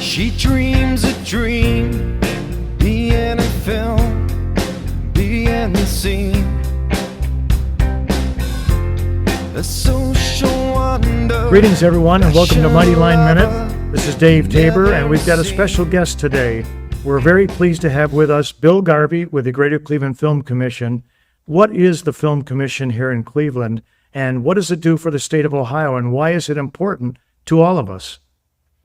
She dreams a dream, being a film, being seen. A social wonder. Greetings, everyone, and welcome to Mighty Line Minute. This is Dave Tabor, and we've got a special guest today. We're very pleased to have with us Bill Garvey with the Greater Cleveland Film Commission. What is the Film Commission here in Cleveland, and what does it do for the state of Ohio, and why is it important to all of us?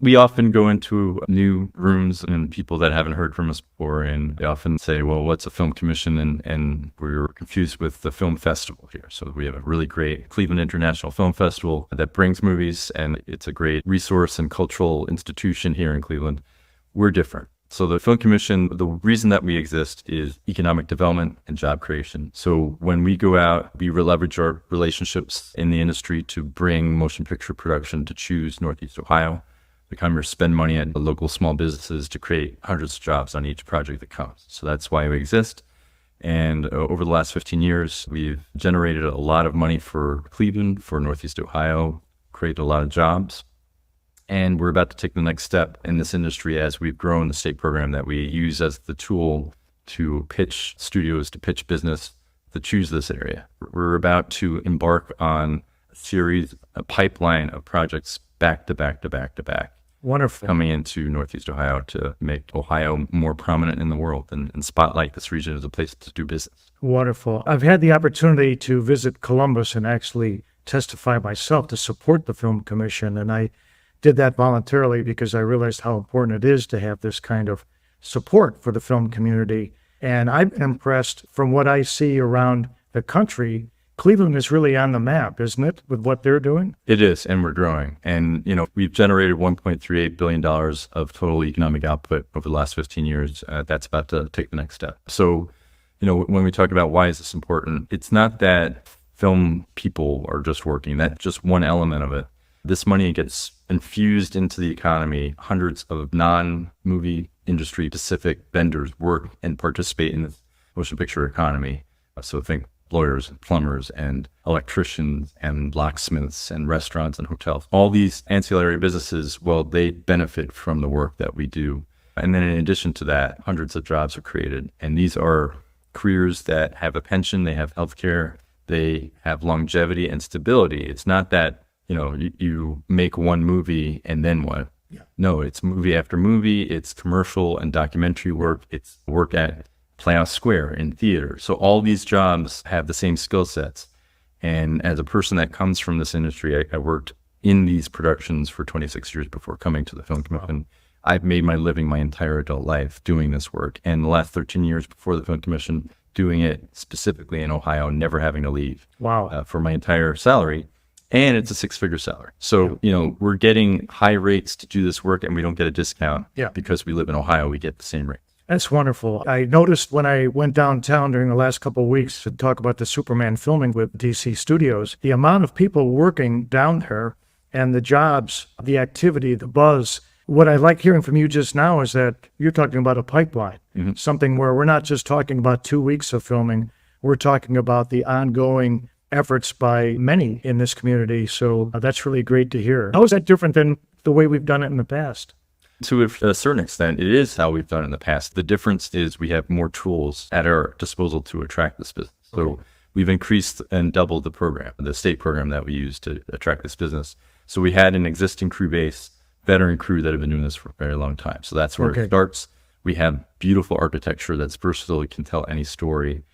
We often go into new rooms and people that haven't heard from us before, and they often say, well, what's a film commission? And we're confused with the film festival here. So we have a really great Cleveland International Film Festival that brings movies, and it's a great resource and cultural institution here in Cleveland. We're different. So the Film Commission, the reason that we exist is economic development and job creation. So when we go out, we leverage our relationships in the industry to bring motion picture production to choose Northeast Ohio. We come here, spend money at the local small businesses to create hundreds of jobs on each project that comes. So that's why we exist. And over the last 15 years, we've generated a lot of money for Cleveland, for Northeast Ohio, created a lot of jobs. And we're about to take the next step in this industry as we've grown the state program that we use as the tool to pitch studios, to pitch business, to choose this area. We're about to embark on a series, a pipeline of projects back to back to back to back. Wonderful. Coming into Northeast Ohio to make Ohio more prominent in the world and spotlight this region as a place to do business. Wonderful. I've had the opportunity to visit Columbus and actually testify myself to support the Film Commission, and I did that voluntarily because I realized how important it is to have this kind of support for the film community. And I'm impressed from what I see around the country. Cleveland is really on the map, isn't it, with what they're doing? It is, and we're growing. And, we've generated $1.38 billion of total economic output over the last 15 years. That's about to take the next step. So, when we talk about why is this important, it's not that film people are just working. That's just one element of it. This money gets infused into the economy. Hundreds of non-movie industry specific vendors work and participate in the motion picture economy. So think lawyers and plumbers and electricians and locksmiths and restaurants and hotels. All these ancillary businesses, well, they benefit from the work that we do. And then in addition to that, hundreds of jobs are created. And these are careers that have a pension, they have health care, they have longevity and stability. It's not that, you make one movie and then what? Yeah. No, it's movie after movie. It's commercial and documentary work. It's work at Playhouse Square in theater. So all these jobs have the same skill sets. And as a person that comes from this industry, I worked in these productions for 26 years before coming to the Film Commission. Wow. I've made my living my entire adult life doing this work. And the last 13 years before the Film Commission, doing it specifically in Ohio, never having to leave. Wow. For my entire salary. And it's a six-figure salary. So, we're getting high rates to do this work, and we don't get a discount. Yeah. Because we live in Ohio, we get the same rate. That's wonderful. I noticed when I went downtown during the last couple of weeks to talk about the Superman filming with DC Studios, the amount of people working down there and the jobs, the activity, the buzz. What I like hearing from you just now is that you're talking about a pipeline, something where we're not just talking about 2 weeks of filming. We're talking about the ongoing efforts by many in this community. So that's really great to hear. How is that different than the way we've done it in the past? To a certain extent, it is how we've done it in the past. The difference is we have more tools at our disposal to attract this business. So we've increased and doubled the program, the state program that we use to attract this business. So we had an existing crew base, veteran crew that have been doing this for a very long time. So that's where it starts. We have beautiful architecture that's versatile, can tell any story,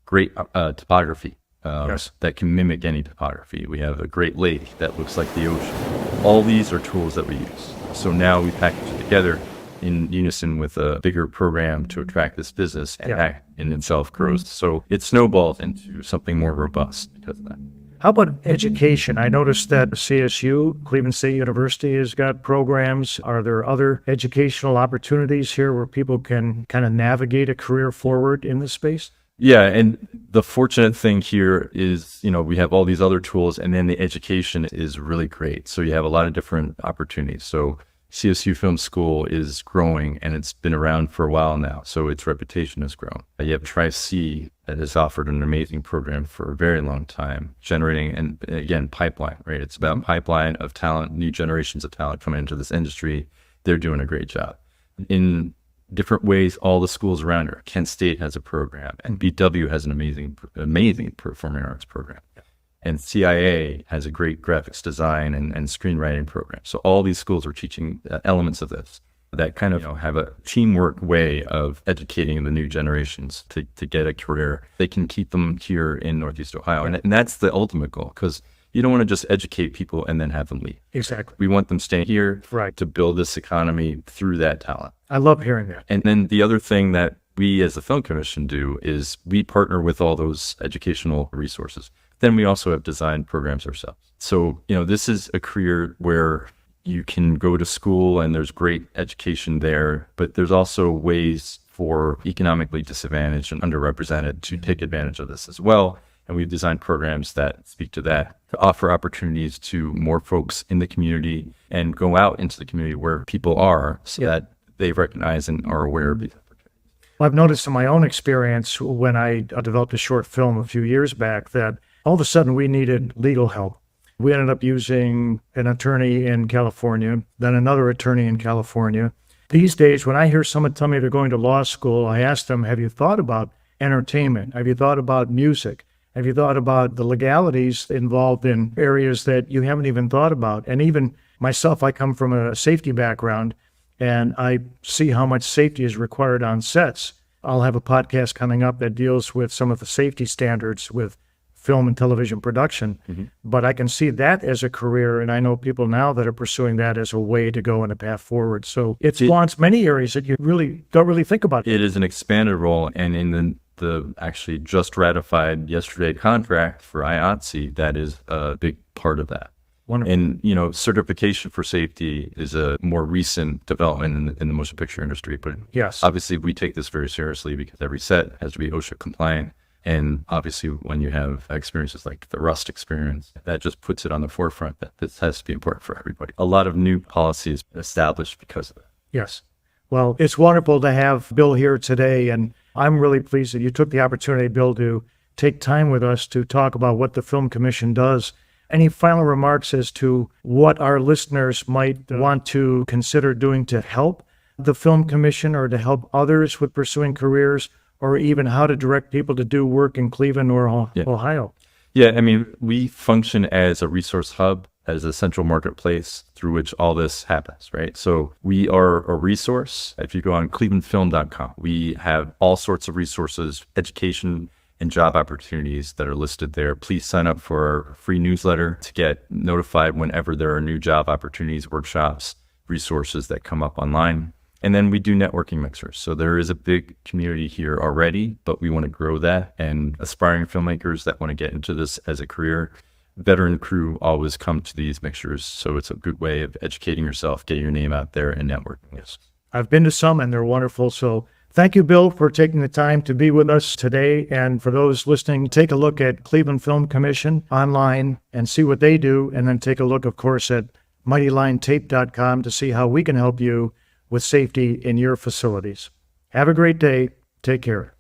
great topography. That can mimic any topography. We have a Great Lake that looks like the ocean. All these are tools that we use. So now we package it together in unison with a bigger program to attract this business, and that in itself grows. So it snowballs into something more robust because of that. How about education? I noticed that CSU, Cleveland State University, has got programs. Are there other educational opportunities here where people can kind of navigate a career forward in this space? Yeah, and the fortunate thing here is, we have all these other tools, and then the education is really great. So you have a lot of different opportunities. So CSU Film School is growing, and it's been around for a while now, so its reputation has grown. You have Tri-C that has offered an amazing program for a very long time, generating, and again, pipeline, right? It's about pipeline of talent, new generations of talent coming into this industry. they're doing a great job. In different ways, all the schools around here, Kent State has a program, and BW has an amazing performing arts program. And CIA has a great graphics design and screenwriting program. So all these schools are teaching elements of this that kind of have a teamwork way of educating the new generations to get a career. They can keep them here in Northeast Ohio. And that's the ultimate goal, because you don't want to just educate people and then have them leave. Exactly. We want them staying here Right. to build this economy through that talent. I love hearing that. And then the other thing that we as the Film Commission do is we partner with all those educational resources. Then we also have designed programs ourselves. So, this is a career where you can go to school and there's great education there, but there's also ways for economically disadvantaged and underrepresented to take advantage of this as well. And we've designed programs that speak to that, to offer opportunities to more folks in the community and go out into the community where people are, so that they recognize and are aware of these opportunities. Well, I've noticed in my own experience when I developed a short film a few years back that all of a sudden we needed legal help. We ended up using an attorney in California, then another attorney in California. These days, when I hear someone tell me they're going to law school, I ask them, have you thought about entertainment? Have you thought about music? Have you thought about the legalities involved in areas that you haven't even thought about? And even myself, I come from a safety background, and I see how much safety is required on sets. I'll have a podcast coming up that deals with some of the safety standards with film and television production. But I can see that as a career, and I know people now that are pursuing that as a way to go in a path forward. So it spawns many areas that you really don't really think about. It is an expanded role, and in the actually just ratified yesterday contract for IATSE, that is a big part of that. Wonderful. And, certification for safety is a more recent development in the motion picture industry. But Yes. obviously we take this very seriously because every set has to be OSHA compliant. And obviously when you have experiences like the Rust experience, that just puts it on the forefront that this has to be important for everybody. A lot of new policies established because of that. Yes. Well, it's wonderful to have Bill here today, and I'm really pleased that you took the opportunity, Bill, to take time with us to talk about what the Film Commission does. Any final remarks as to what our listeners might want to consider doing to help the Film Commission or to help others with pursuing careers, or even how to direct people to do work in Cleveland or Ohio? Yeah, I mean, we function as a resource hub, as a central marketplace through which all this happens, right? So we are a resource. If you go on clevelandfilm.com, we have all sorts of resources, education and job opportunities that are listed there. Please sign up for our free newsletter to get notified whenever there are new job opportunities, workshops, resources that come up online. And then we do networking mixers. So there is a big community here already, but we want to grow that. And aspiring filmmakers that want to get into this as a career, veteran crew always come to these mixers. So it's a good way of educating yourself, getting your name out there, and networking. Yes. I've been to some, and they're wonderful. So thank you, Bill, for taking the time to be with us today. And for those listening, take a look at Cleveland Film Commission online and see what they do. And then take a look, of course, at mightylinetape.com to see how we can help you with safety in your facilities. Have a great day. Take care.